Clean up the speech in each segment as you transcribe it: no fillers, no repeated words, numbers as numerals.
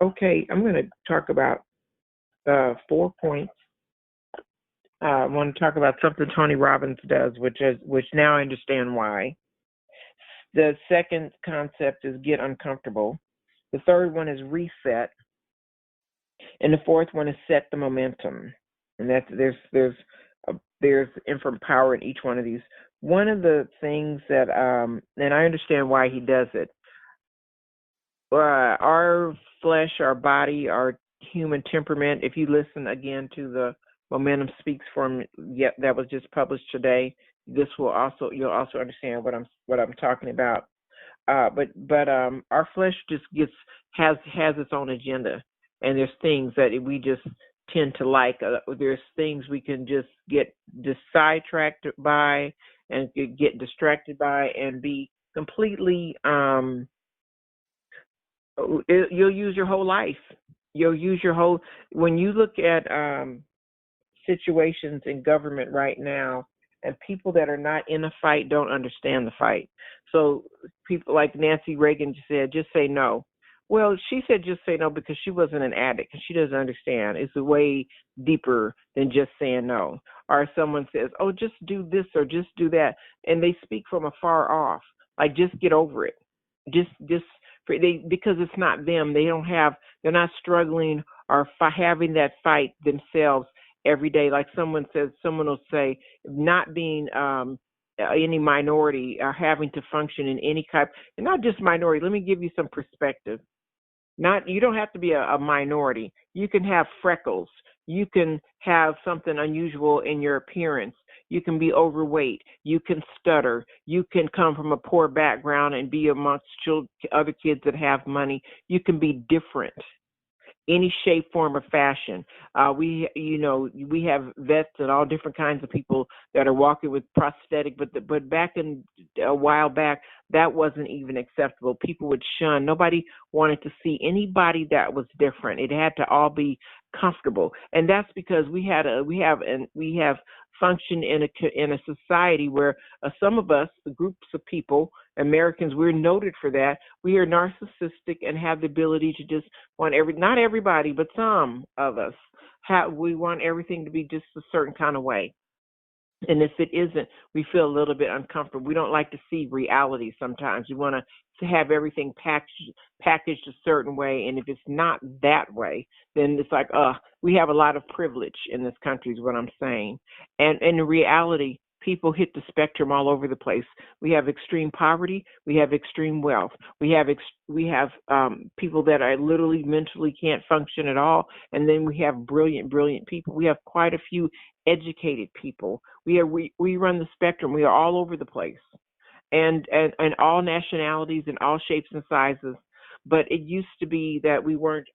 Okay, I'm going to talk about 4 points. I want to talk about something Tony Robbins does, which now I understand why. The second concept is get uncomfortable. The third one is reset, and the fourth one is set the momentum. And that's there's infant power in each one of these. One of the things that and I understand why he does it. Our flesh, our body, our human temperament. If you listen again to the Momentum Speaks from that was just published today, you'll also understand what I'm talking about. But our flesh just has its own agenda, and there's things that we just tend to like. There's things we can just sidetracked by and get distracted by and be completely you'll use your whole life. You'll use your whole when you look at situations in government right now, and people that are not in a fight don't understand the fight. So people like Nancy Reagan said, just say no. Well, she said just say no because she wasn't an addict and she doesn't understand. It's way deeper than just saying no. Or someone says, oh, just do this or just do that, and they speak from afar off, like just get over it. Just because it's not them. They're not struggling or having that fight themselves every day. Like someone will say, not being any minority or having to function in any type, and not just minority. Let me give you some perspective. You don't have to be a minority. You can have freckles. You can have something unusual in your appearance. You can be overweight. You can stutter. You can come from a poor background and be amongst other kids that have money. You can be different, any shape, form, or fashion. We have vets and all different kinds of people that are walking with prosthetic, but back in a while back, that wasn't even acceptable. People would shun. Nobody wanted to see anybody that was different. It had to all be comfortable, and that's because we have functioned in a society where some of us, the groups of people, Americans, we're noted for that. We are narcissistic and have the ability to just want not everybody, but some of us we want everything to be just a certain kind of way. And if it isn't, we feel a little bit uncomfortable. We don't like to see reality sometimes. We want to have everything packaged a certain way. And if it's not that way, then it's like, we have a lot of privilege in this country is what I'm saying. And in reality, people hit the spectrum all over the place. We have extreme poverty. We have extreme wealth. We have people that are literally mentally can't function at all. And then we have brilliant people. We have quite a few educated people. We run the spectrum. We are all over the place, and all nationalities and all shapes and sizes. But it used to be that we weren't.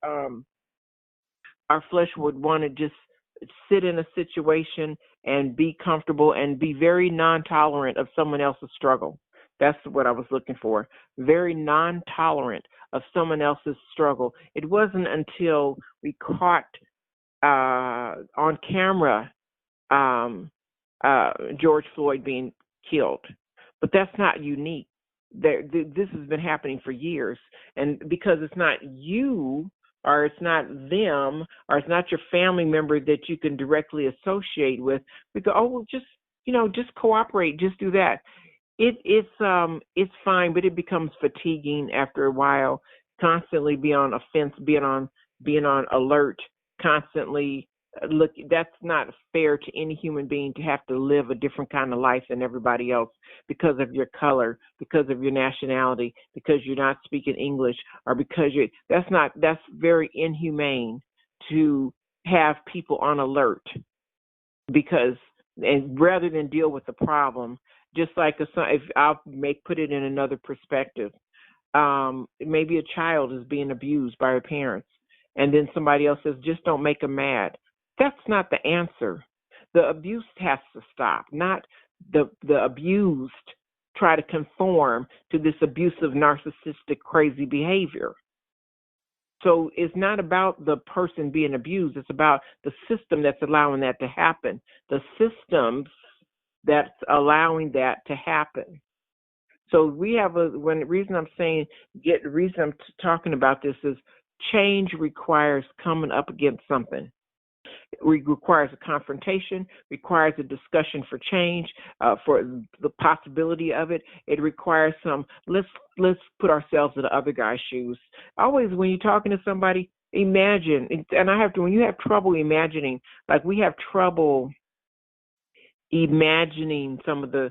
Our flesh would want to just sit in a situation and be comfortable and be very non-tolerant of someone else's struggle. That's what I was looking for. Very non-tolerant of someone else's struggle. It wasn't until we caught on camera George Floyd being killed. But that's not unique. This has been happening for years. And because it's not you, or it's not them, or it's not your family member that you can directly associate with, we go, oh, well, just cooperate, just do that. It's fine, but it becomes fatiguing after a while. Constantly be on offense, being on alert, constantly look. That's not fair to any human being to have to live a different kind of life than everybody else because of your color, because of your nationality, because you're not speaking English, or because that's very inhumane to have people on alert, because and rather than deal with the problem, just like if I'll put it in another perspective, maybe a child is being abused by her parents, and then somebody else says, just don't make them mad. That's not the answer. The abuse has to stop, not the abused try to conform to this abusive, narcissistic, crazy behavior. So it's not about the person being abused. It's about the system that's allowing that to happen, the systems that's allowing that to happen. So we have reason I'm talking about this is Change requires coming up against something. It requires a confrontation, requires a discussion for change, for the possibility of it. It requires some, let's put ourselves in the other guy's shoes. Always when you're talking to somebody, imagine, and I have to, when you have trouble imagining, like we have trouble imagining some of the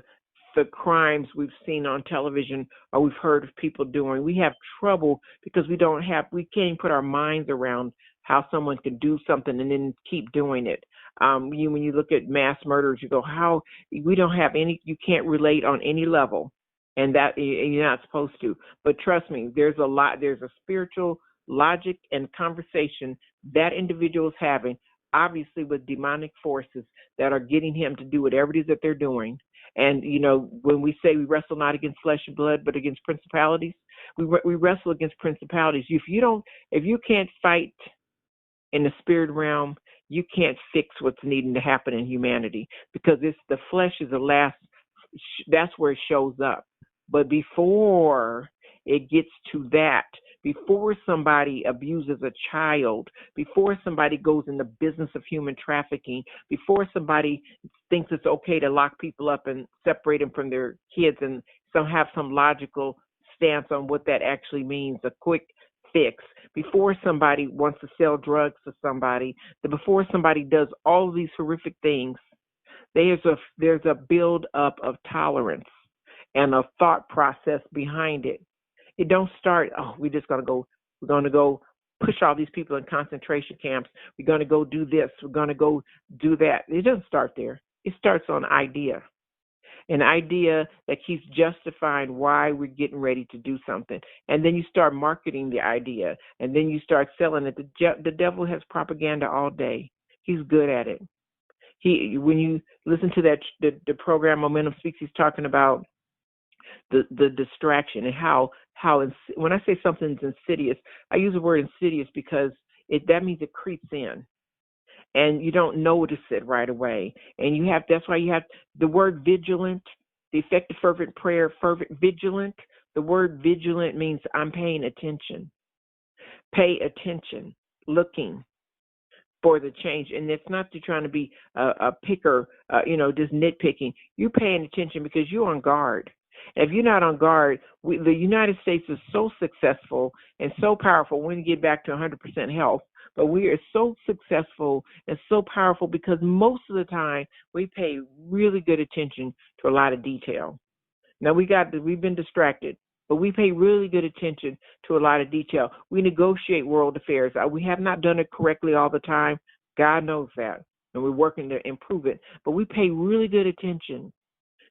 crimes we've seen on television or we've heard of people doing. We have trouble because we can't put our minds around how someone can do something and then keep doing it. When you look at mass murders, you go, how we don't have any, you can't relate on any level, and that you're not supposed to. But trust me, there's a spiritual logic and conversation that individual is having, obviously with demonic forces that are getting him to do whatever it is that they're doing. And, when we say we wrestle not against flesh and blood, but against principalities, we wrestle against principalities. If you can't fight in the spirit realm, you can't fix what's needing to happen in humanity, because the flesh is the last, that's where it shows up. But before it gets to that, before somebody abuses a child, before somebody goes in the business of human trafficking, before somebody thinks it's okay to lock people up and separate them from their kids and have some logical stance on what that actually means, a quick fix, before somebody wants to sell drugs to somebody, before somebody does all of these horrific things, there's a build up of tolerance and a thought process behind it. It don't start, we're going to go push all these people in concentration camps. We're going to go do this. We're going to go do that. It doesn't start there. It starts on an idea that keeps justifying why we're getting ready to do something. And then you start marketing the idea, and then you start selling it. The devil has propaganda all day. He's good at it. When you listen to the program Momentum Speaks, he's talking about the distraction and how when I say something's insidious, I use the word insidious because that means it creeps in and you don't notice it right away. And that's why you have the word vigilant, the effective fervent prayer, vigilant. The word vigilant means I'm paying attention. Pay attention, looking for the change. And it's not to trying to be a picker, just nitpicking. You're paying attention because you're on guard. If you're not on guard, the United States is so successful and so powerful when you get back to 100% health, but we are so successful and so powerful because most of the time we pay really good attention to a lot of detail. Now we've been distracted, but we pay really good attention to a lot of detail. We negotiate world affairs. We have not done it correctly all the time. God knows that, and we're working to improve it, but we pay really good attention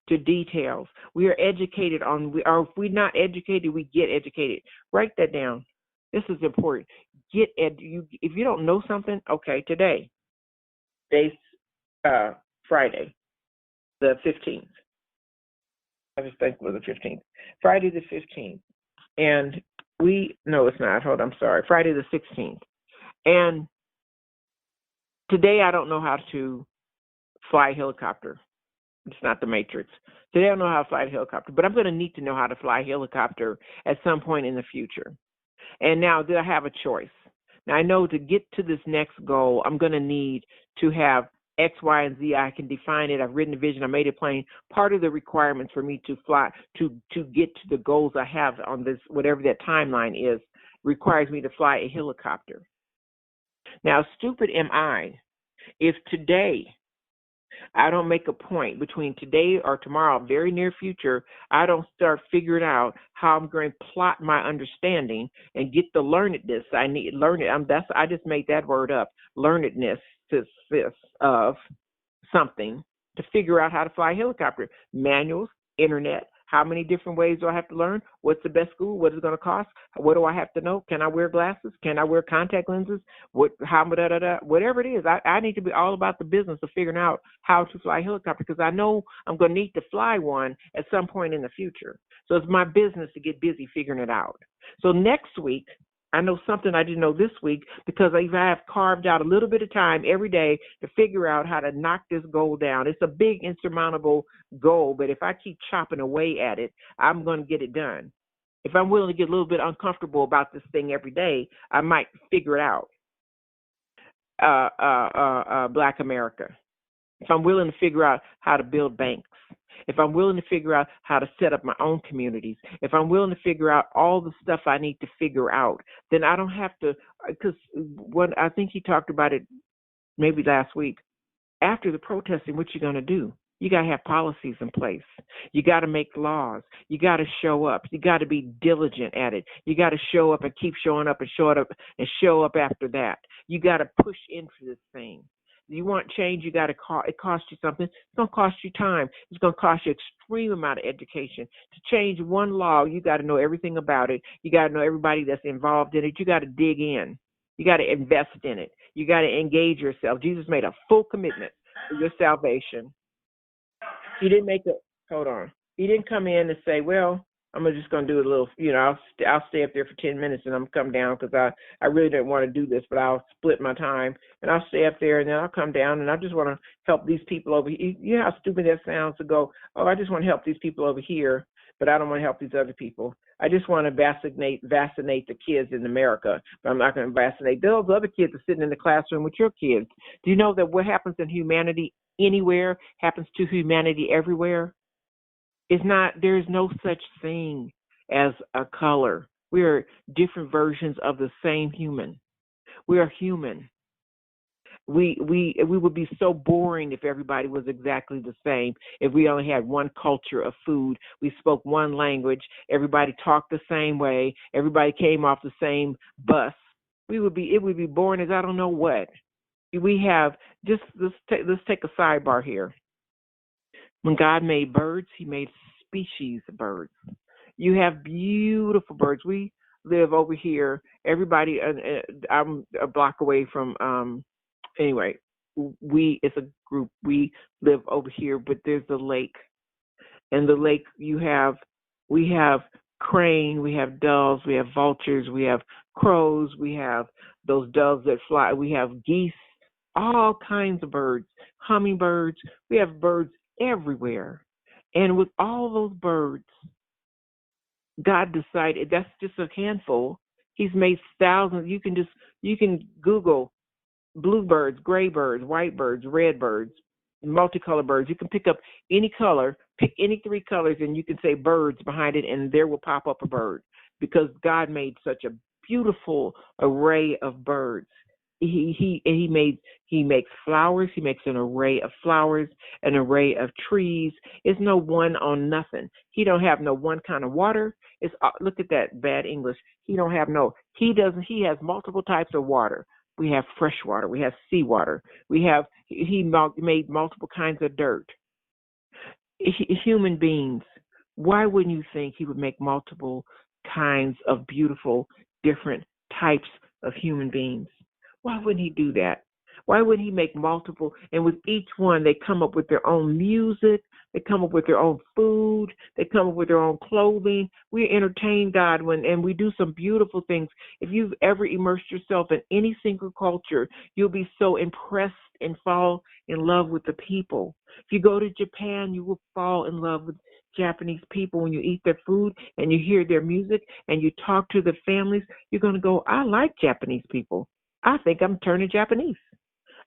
to details. We are educated if we're not educated, we get educated. Write that down. This is important. If you don't know something, okay, today's Friday, the 15th. I just think it was the 15th. Friday the 15th. And no, it's not. Hold on, I'm sorry. Friday the 16th. And today I don't know how to fly a helicopter. It's not the Matrix. Today I don't know how to fly a helicopter, but I'm going to need to know how to fly a helicopter at some point in the future. And now, do I have a choice? Now, I know to get to this next goal, I'm going to need to have X, Y, and Z. I can define it. I've written the vision. I made it plain. Part of the requirements for me to fly, to get to the goals I have on this, whatever that timeline is, requires me to fly a helicopter. Now, stupid am I if today I don't make a point between today or tomorrow, very near future, I don't start figuring out how I'm going to plot my understanding and get the learnedness I need. I just made that word up. Learnedness of something to figure out how to fly a helicopter. Manuals, internet. How many different ways do I have to learn? What's the best school? What is it going to cost? What do I have to know? Can I wear glasses? Can I wear contact lenses? Whatever it is, I need to be all about the business of figuring out how to fly a helicopter because I know I'm going to need to fly one at some point in the future. So it's my business to get busy figuring it out. So next week, I know something I didn't know this week because I have carved out a little bit of time every day to figure out how to knock this goal down. It's a big, insurmountable goal, but if I keep chopping away at it, I'm going to get it done. If I'm willing to get a little bit uncomfortable about this thing every day, I might figure it out. Black America. If I'm willing to figure out how to build banks, if I'm willing to figure out how to set up my own communities, if I'm willing to figure out all the stuff I need to figure out, then I don't have to, because what I think he talked about it maybe last week, after the protesting, what you going to do? You got to have policies in place. You got to make laws. You got to show up. You got to be diligent at it. You got to show up and keep showing up and show up after that. You got to push into this thing. You want change, you got to it costs you something. It's going to cost you time. It's going to cost you extreme amount of education. To change one law, you got to know everything about it. You got to know everybody that's involved in it. You got to dig in. You got to invest in it. You got to engage yourself. Jesus made a full commitment for your salvation. He didn't make it. Hold on. He didn't come in and say, well, I'm just going to do a little, I'll stay up there for 10 minutes and I'm going to come down because I really didn't want to do this, but I'll split my time and I'll stay up there and then I'll come down and I just want to help these people over here. You know how stupid that sounds to go, oh, I just want to help these people over here, but I don't want to help these other people. I just want to vaccinate the kids in America, but I'm not going to vaccinate. Those other kids are sitting in the classroom with your kids. Do you know that what happens in humanity anywhere happens to humanity everywhere? There's no such thing as a color. We are different versions of the same human. We are human. We would be so boring if everybody was exactly the same. If we only had one culture of food, we spoke one language, everybody talked the same way, everybody came off the same bus. It would be boring as I don't know what. We have let's take a sidebar here. When God made birds, he made species of birds. You have beautiful birds. We live over here. Everybody, I'm a block away from, anyway, it's a group. We live over here, but there's a lake. And the lake, we have crane, we have doves, we have vultures, we have crows, we have those doves that fly, we have geese, all kinds of birds, hummingbirds. We have birds everywhere. And with all those birds, God decided that's just a handful. He's made thousands. You can Google bluebirds, gray birds, white birds, red birds, multicolored birds. You can pick up any color, pick any three colors, and you can say birds behind it, and there will pop up a bird because God made such a beautiful array of birds. He makes flowers. He makes an array of flowers, an array of trees. It's no one on nothing. He don't have no one kind of water. It's look at that bad English. He don't have no. He doesn't. He has multiple types of water. We have fresh water. We have seawater. He made multiple kinds of dirt. Human beings. Why wouldn't you think he would make multiple kinds of beautiful, different types of human beings? Why wouldn't he do that? Why wouldn't he make multiple? And with each one, they come up with their own music. They come up with their own food. They come up with their own clothing. We entertain God and we do some beautiful things. If you've ever immersed yourself in any single culture, you'll be so impressed and fall in love with the people. If you go to Japan, you will fall in love with Japanese people. When you eat their food and you hear their music and you talk to the families, you're going to go, I like Japanese people. I think I'm turning Japanese.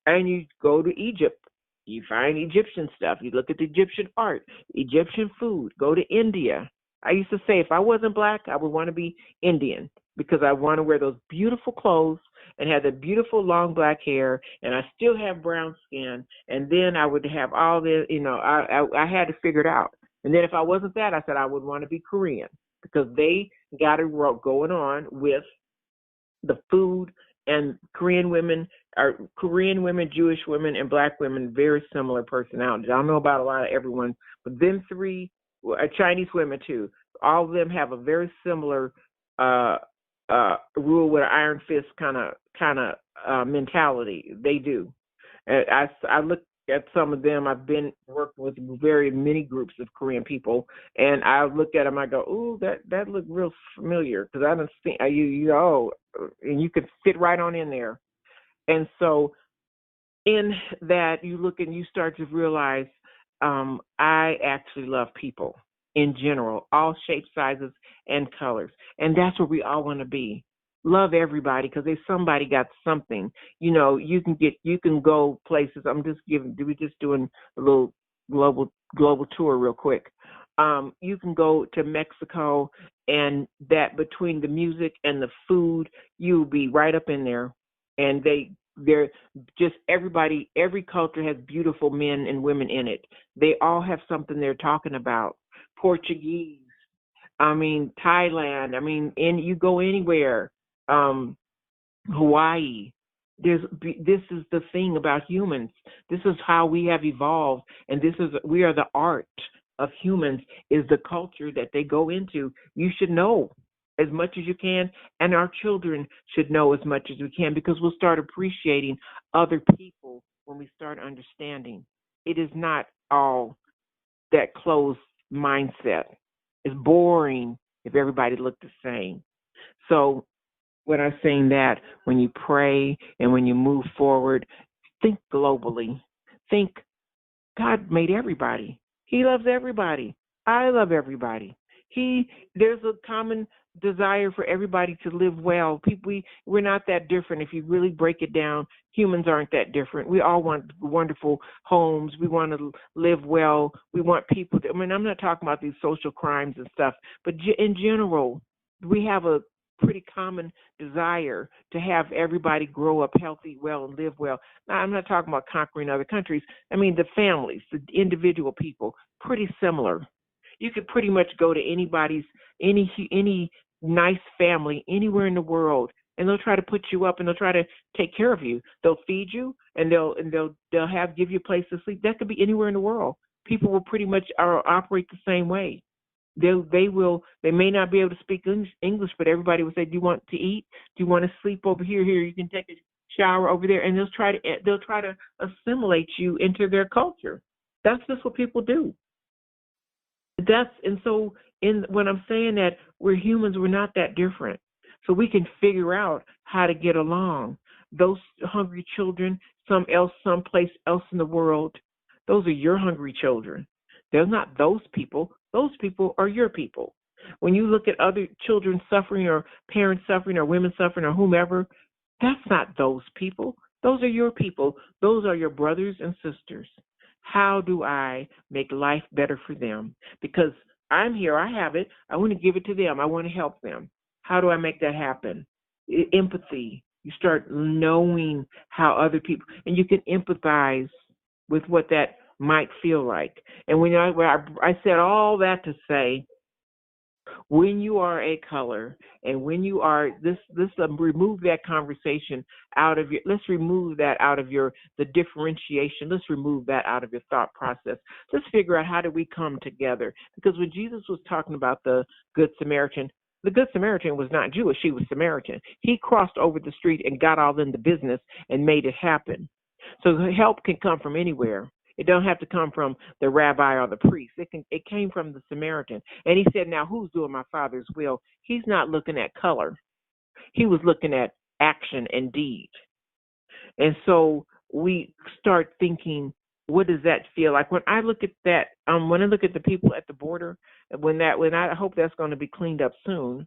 And you go to Egypt, you find Egyptian stuff. You look at the Egyptian art, Egyptian food. Go to India. I used to say if I wasn't black, I would want to be Indian because I want to wear those beautiful clothes and have the beautiful long black hair, and I still have brown skin. And then I would have all the, I had to figure it out. And then if I wasn't that, I said I would want to be Korean because they got it going on with the food. And Korean women, Jewish women, and black women, very similar personalities. I don't know about a lot of everyone, but them three, Chinese women too, all of them have a very similar rule with an iron fist kind of mentality. They do. And I look at some of them. I've worked with very many groups of Korean people, and I look at them. I go, "Ooh, that look real familiar," because I don't think and you could fit right on in there. And so, in that, you look and you start to realize, I actually love people. in general, all shapes, sizes, and colors. And that's where we all want to be. Love everybody because if somebody got something, you can go places. We're just doing a little global tour real quick. You can go to Mexico, and that between the music and the food, you'll be right up in there. And they're just everybody, every culture has beautiful men and women in it. They all have something they're talking about. Portuguese, Thailand, and you go anywhere, Hawaii. This is the thing about humans. This is how we have evolved, and we are the art of humans. Is the culture that they go into. You should know as much as you can, and our children should know as much as we can, because we'll start appreciating other people when we start understanding. It is not all that closed mindset. It's boring if everybody looked the same. So when I'm saying that, when you pray and when you move forward, think globally. Think God made everybody. He loves everybody. I love everybody. There's a common desire for everybody to live well. We're not that different. If you really break it down, humans aren't that different. We all want wonderful homes. We want to live well. We want people I'm not talking about these social crimes and stuff, but in general, we have a pretty common desire to have everybody grow up healthy, well, and live well. Now, I'm not talking about conquering other countries. The families, the individual people, pretty similar. You could pretty much go to any nice family anywhere in the world, and they'll try to put you up, and they'll try to take care of you. They'll feed you, and they'll give you a place to sleep. That could be anywhere in the world. People will pretty much operate the same way. They may not be able to speak English, but everybody will say, do you want to eat? Do you want to sleep over here? Here, you can take a shower over there. And they'll try to assimilate you into their culture. That's just what people do. When I'm saying that we're humans, we're not that different. So we can figure out how to get along. Those hungry children, someplace else in the world, those are your hungry children. They're not those people. Those people are your people. When you look at other children suffering, or parents suffering, or women suffering, or whomever, that's not those people. Those are your people. Those are your brothers and sisters. How do I make life better for them? Because I'm here. I have it. I want to give it to them. I want to help them. How do I make that happen? Empathy. You start knowing how other people, and you can empathize with what that might feel like. And when I said all that to say, when you are a color, and when you are remove that conversation out of your, let's remove that out of the differentiation. Let's remove that out of your thought process. Let's figure out, how do we come together? Because when Jesus was talking about the Good Samaritan was not Jewish. He was Samaritan. He crossed over the street and got all in the business and made it happen. So help can come from anywhere. It don't have to come from the rabbi or the priest. It came from the Samaritan. And he said, now who's doing my Father's will? He's not looking at color. He was looking at action and deed. And so we start thinking, what does that feel like? When I look at that, when I look at the people at the border, when I hope that's going to be cleaned up soon.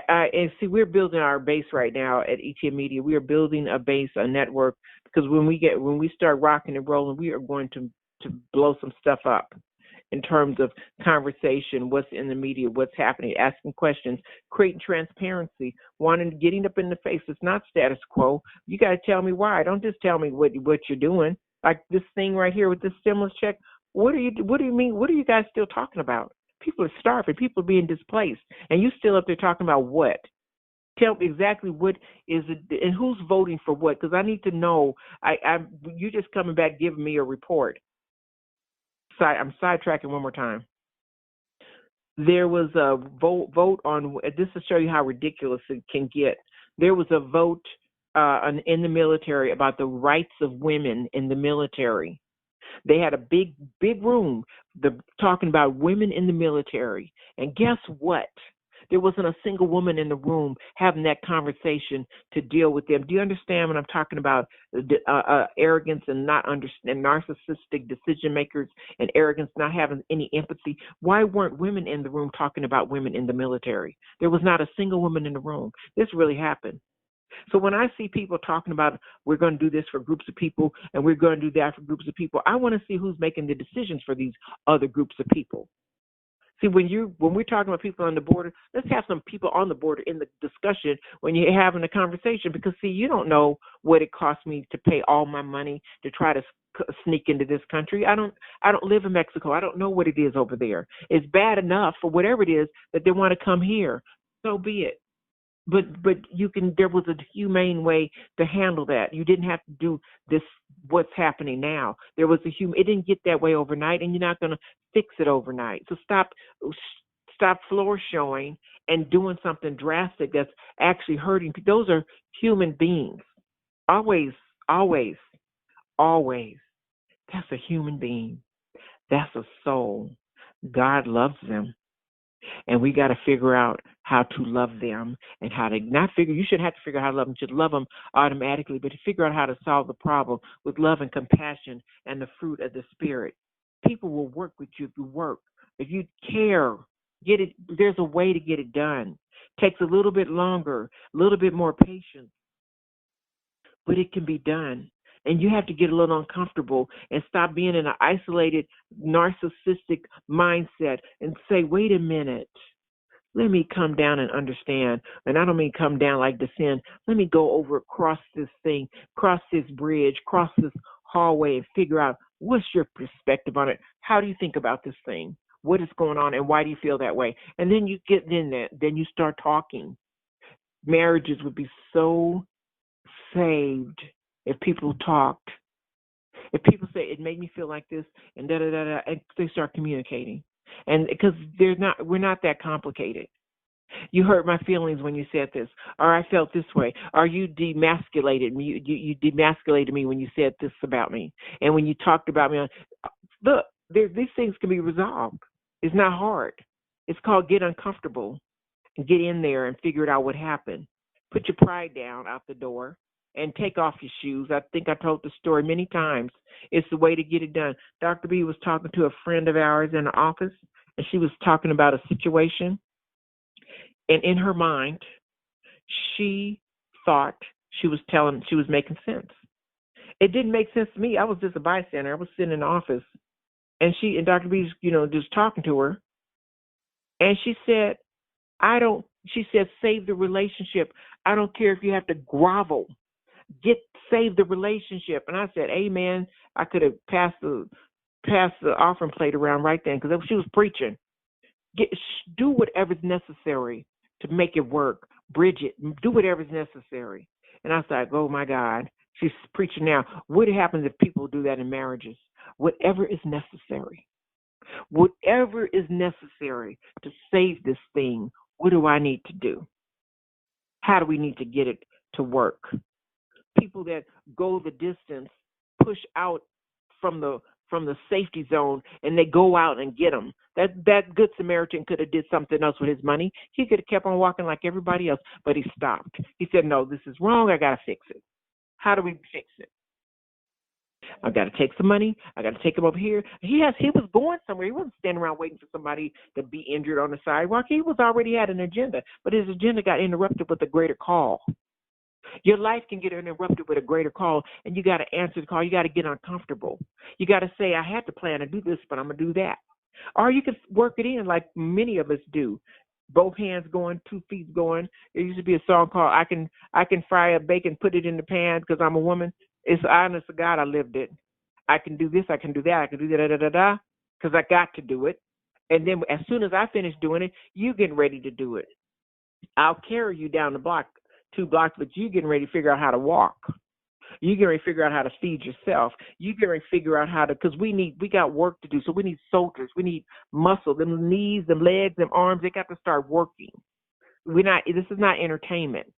And see, we're building our base right now at ETM Media. We are building a base, a network, because when we start rocking and rolling, we are going to blow some stuff up in terms of conversation, what's in the media, what's happening, asking questions, creating transparency, getting up in the face. It's not status quo. You got to tell me why. Don't just tell me what you're doing. Like this thing right here with this stimulus check. What do you mean? What are you guys still talking about? People are starving. People are being displaced. And you still up there talking about what? Tell me exactly what is it, and who's voting for what? Because I need to know. You just coming back giving me a report. I'm sidetracking one more time. There was a vote on this to show you how ridiculous it can get. There was a vote in the military about the rights of women in the military. They had a big room talking about women in the military. And guess what? There wasn't a single woman in the room having that conversation to deal with them. Do you understand when I'm talking about arrogance and not understand narcissistic decision makers and arrogance, not having any empathy? Why weren't women in the room talking about women in the military? There was not a single woman in the room. This really happened. So when I see people talking about we're going to do this for groups of people and we're going to do that for groups of people, I want to see who's making the decisions for these other groups of people. See, when we're talking about people on the border, let's have some people on the border in the discussion when you're having a conversation, because see, you don't know what it costs me to pay all my money to try to sneak into this country. I don't live in Mexico. I don't know what it is over there. It's bad enough for whatever it is that they want to come here. So be it. But there was a humane way to handle that. You didn't have to do this, what's happening now. There was it didn't get that way overnight, and you're not going to fix it overnight. So stop floor showing and doing something drastic that's actually hurting people. Those are human beings. Always, always, always. That's a human being. That's a soul. God loves them. And we got to figure out how to love them and how to you shouldn't have to figure out how to love them. You should love them automatically, but to figure out how to solve the problem with love and compassion and the fruit of the Spirit. People will work with you if you work. If you care, get it. There's a way to get it done. Takes a little bit longer, a little bit more patience, but it can be done. And you have to get a little uncomfortable and stop being in an isolated, narcissistic mindset and say, wait a minute, let me come down and understand. And I don't mean come down like descend. Let me go over, across this thing, cross this bridge, cross this hallway, and figure out what's your perspective on it. How do you think about this thing? What is going on, and why do you feel that way? And then you get in there, then you start talking. Marriages would be so saved if people talked. If people say it made me feel like this and da da da da, and they start communicating, and because we're not that complicated. You hurt my feelings when you said this, or I felt this way, or you demasculated me. You demasculated me when you said this about me, and when you talked about me. Look, these things can be resolved. It's not hard. It's called get uncomfortable and get in there and figure it out what happened. Put your pride down out the door and take off your shoes. I think I told the story many times. It's the way to get it done. Dr. B was talking to a friend of ours in the office, and she was talking about a situation. And in her mind, she thought she was making sense. It didn't make sense to me. I was just a bystander. I was sitting in the office, and Dr. B's, just talking to her. And she said, she said, save the relationship. I don't care if you have to grovel. Save the relationship. And I said, amen. I could have passed the offering plate around right then, because she was preaching. Do whatever's necessary to make it work. Bridget, do whatever's necessary. And I was like, oh my God, she's preaching now. What happens if people do that in marriages? Whatever is necessary. Whatever is necessary to save this thing, what do I need to do? How do we need to get it to work? People that go the distance, push out from the safety zone, and they go out and get them. That good Samaritan could have did something else with his money. He could have kept on walking like everybody else, but he stopped. He said, no, this is wrong. I got to fix it. How do we fix it? I got to take some money. I got to take him over here. He was going somewhere. He wasn't standing around waiting for somebody to be injured on the sidewalk. He was already had an agenda, but his agenda got interrupted with a greater call. Your life can get interrupted with a greater call, and you got to answer the call. You got to get uncomfortable. You got to say, I had to plan to do this, but I'm going to do that. Or you can work it in like many of us do. Both hands going, 2 feet going. There used to be a song called I can fry a bacon, put it in the pan because I'm a woman. It's honest to God, I lived it. I can do this, I can do that, I can do that, because I got to do it. And then as soon as I finish doing it, you getting ready to do it. I'll carry you down the block, 2 blocks, but you getting ready to figure out how to walk. You getting ready to figure out how to feed yourself. You getting ready to figure out how to, because we got work to do. So we need soldiers. We need muscle. Them knees, them legs, them arms, they got to start working. This is not entertainment.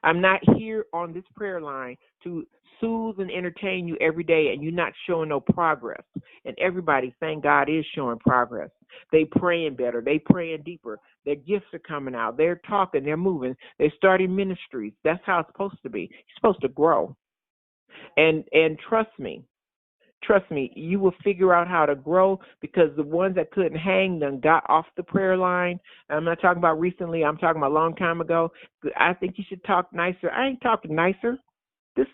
I'm not here on this prayer line to soothe and entertain you every day, and you're not showing no progress. And everybody, thank God, is showing progress. They praying better. They praying deeper. Their gifts are coming out. They're talking. They're moving. They're starting ministries. That's how it's supposed to be. You're supposed to grow. And trust me, you will figure out how to grow, because the ones that couldn't hang done got off the prayer line. I'm not talking about recently. I'm talking about a long time ago. I think you should talk nicer. I ain't talking nicer. This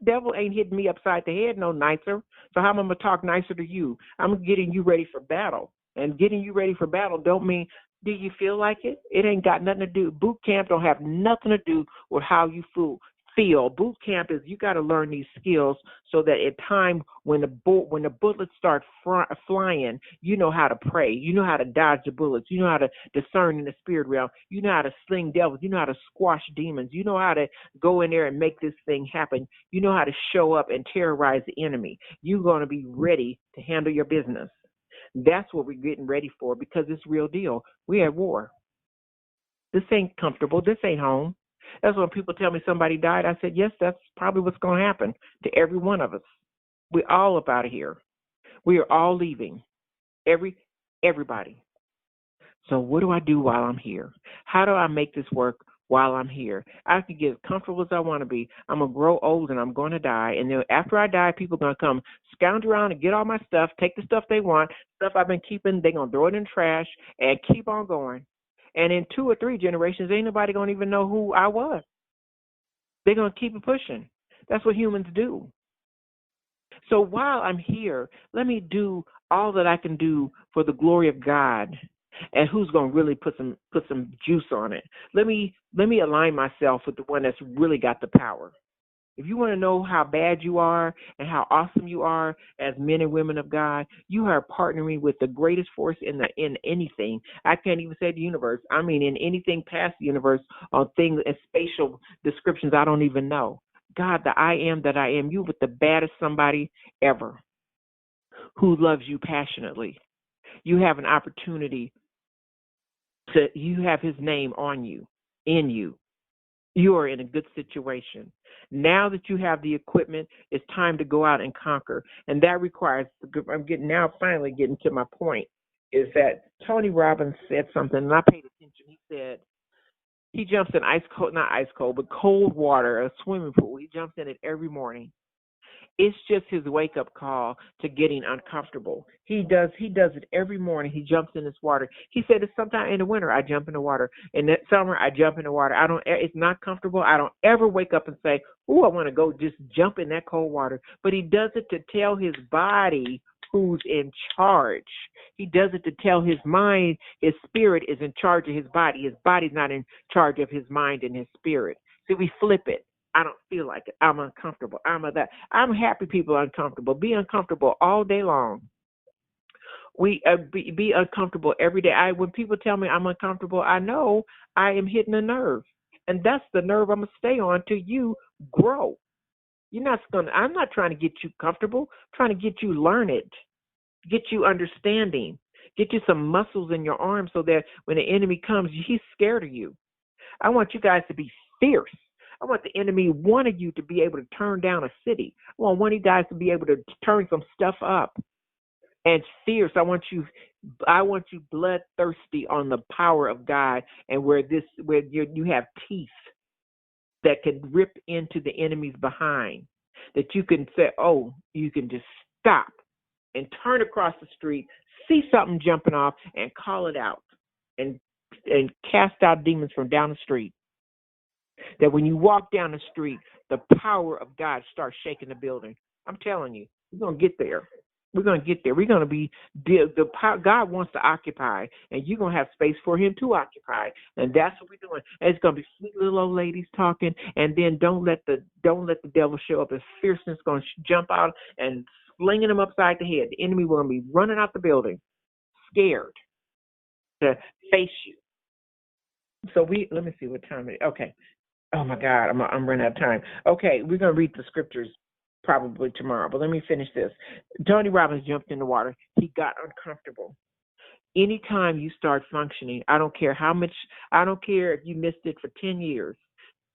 devil ain't hitting me upside the head no nicer. So how am I gonna talk nicer to you? I'm getting you ready for battle. And getting you ready for battle don't mean, do you feel like it? It ain't got nothing to do. Boot camp don't have nothing to do with how you feel. Boot camp is, you got to learn these skills so that at time when the bullets start flying, you know how to pray. You know how to dodge the bullets. You know how to discern in the spirit realm. You know how to sling devils. You know how to squash demons. You know how to go in there and make this thing happen. You know how to show up and terrorize the enemy. You're going to be ready to handle your business. That's what we're getting ready for, because it's real deal. We're at war. This ain't comfortable. This ain't home. That's when people tell me somebody died. I said, yes, that's probably what's going to happen to every one of us. We're all up out of here. We are all leaving. Everybody. So what do I do while I'm here? How do I make this work while I'm here? I can get as comfortable as I want to be. I'm going to grow old and I'm going to die. And then after I die, people are going to come scound around and get all my stuff, take the stuff they want, stuff I've been keeping. They're going to throw it in the trash and keep on going. And in 2 or 3 generations, ain't nobody going to even know who I was. They're going to keep it pushing. That's what humans do. So while I'm here, let me do all that I can do for the glory of God. And who's going to really put some juice on it? Let me align myself with the one that's really got the power. If you want to know how bad you are and how awesome you are as men and women of God, you are partnering with the greatest force in anything. I can't even say the universe. I mean, in anything past the universe, on things and spatial descriptions I don't even know. God, the I am that I am, you with the baddest somebody ever who loves you passionately. You have an opportunity you have his name on you, in you. You are in a good situation. Now that you have the equipment, it's time to go out and conquer. And that requires, finally getting to my point, is that Tony Robbins said something, and I paid attention. He said he jumps in not ice cold, but cold water, a swimming pool. He jumps in it every morning. It's just his wake-up call to getting uncomfortable. He does it every morning. He jumps in this water. He said it's sometime in the winter I jump in the water. In that summer I jump in the water. It's not comfortable. I don't ever wake up and say, "Ooh, I want to go just jump in that cold water." But he does it to tell his body who's in charge. He does it to tell his mind, his spirit is in charge of his body. His body's not in charge of his mind and his spirit. See, we flip it. I don't feel like it. I'm uncomfortable. I'm happy people are uncomfortable. Be uncomfortable all day long. We be uncomfortable every day. When people tell me I'm uncomfortable, I know I am hitting a nerve, and that's the nerve I'm gonna stay on till you grow. I'm not trying to get you comfortable. I'm trying to get you learn it, get you understanding, get you some muscles in your arms so that when the enemy comes, he's scared of you. I want you guys to be fierce. I want the enemy, one of you, to be able to turn down a city. I want one of you guys to be able to turn some stuff up. And fierce. I want you bloodthirsty on the power of God, and where you have teeth that can rip into the enemy's behind. That you can say, oh, you can just stop and turn across the street, see something jumping off, and call it out, and cast out demons from down the street. That when you walk down the street, the power of God starts shaking the building. I'm telling you, we're going to get there. We're going to get there. We're going to be the power. God wants to occupy, and you're going to have space for him to occupy, and that's what we're doing. And it's going to be sweet little old ladies talking, and then don't let the devil show up. His fierceness going to jump out and slinging them upside the head. The enemy will be running out the building, scared to face you. So let me see what time it is. Okay. Oh my God, I'm running out of time. Okay, we're gonna read the scriptures probably tomorrow, but let me finish this. Tony Robbins jumped in the water. He got uncomfortable. Anytime you start functioning, I don't care how much. I don't care if you missed it for 10 years.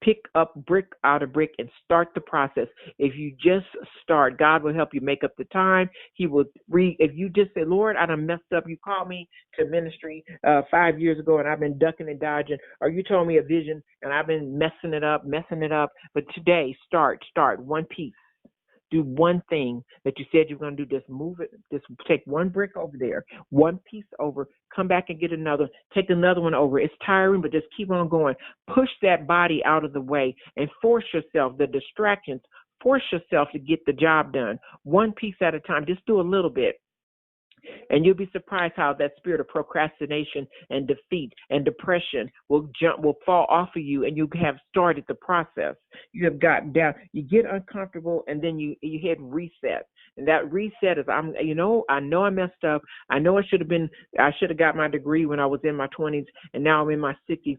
Pick up brick out of brick and start the process. If you just start, God will help you make up the time. He will if you just say, Lord, I done messed up. You called me to ministry 5 years ago and I've been ducking and dodging, or you told me a vision and I've been messing it up. But today, start one piece. Do one thing that you said you're going to do. Just move it. Just take one brick over there, one piece over, come back and get another, take another one over. It's tiring, but just keep on going. Push that body out of the way and force yourself, the distractions, force yourself to get the job done. One piece at a time. Just do a little bit. And you'll be surprised how that spirit of procrastination and defeat and depression will fall off of you, and you have started the process. You have gotten down. You get uncomfortable, and then you hit reset. And that reset is, I know I messed up. I know I should have got my degree when I was in my 20s, and now I'm in my 60s,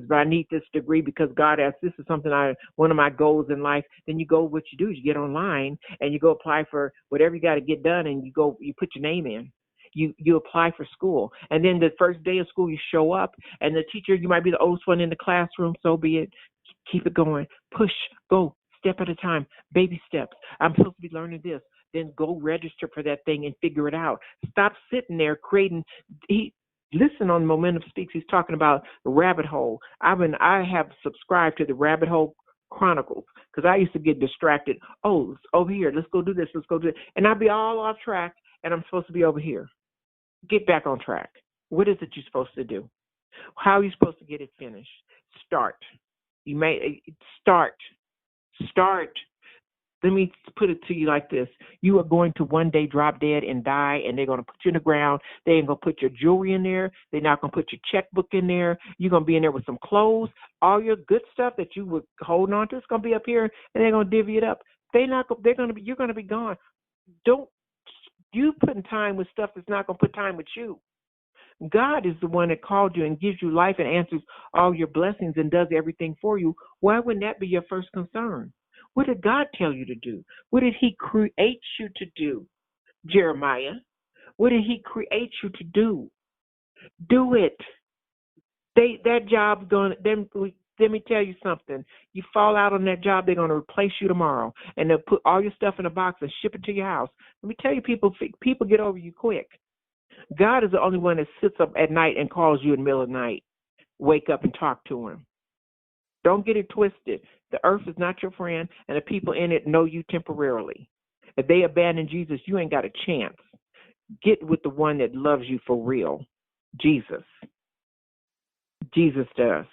but I need this degree because God asked, this is something one of my goals in life. Then you go, what you do is you get online and you go apply for whatever you got to get done, and you put your name in. You apply for school, and then the first day of school you show up, and the teacher, you might be the oldest one in the classroom, so be it. Keep it going. Push, go, step at a time, baby steps. I'm supposed to be learning this. Then go register for that thing and figure it out. Stop sitting there creating. Listen, on Momentum Speaks, he's talking about the rabbit hole. I have subscribed to the Rabbit Hole Chronicles because I used to get distracted. Oh, it's over here. Let's go do this. Let's go do it. And I'd be all off track, and I'm supposed to be over here. Get back on track. What is it you're supposed to do? How are you supposed to get it finished? Start. You may start. Let me put it to you like this. You are going to one day drop dead and die, and they're going to put you in the ground. They ain't going to put your jewelry in there. They're not going to put your checkbook in there. You're going to be in there with some clothes. All your good stuff that you were holding on to is going to be up here, and they're going to divvy it up. You're going to be gone. Don't you putting time with stuff that's not going to put time with you. God is the one that called you and gives you life and answers all your blessings and does everything for you. Why wouldn't that be your first concern? What did God tell you to do? What did he create you to do, Jeremiah? What did he create you to do? Do it. That job's going to, let me tell you something. You fall out on that job, they're going to replace you tomorrow. And they'll put all your stuff in a box and ship it to your house. Let me tell you, people get over you quick. God is the only one that sits up at night and calls you in the middle of the night. Wake up and talk to him. Don't get it twisted. The earth is not your friend, and the people in it know you temporarily. If they abandon Jesus, you ain't got a chance. Get with the one that loves you for real, Jesus. Jesus does.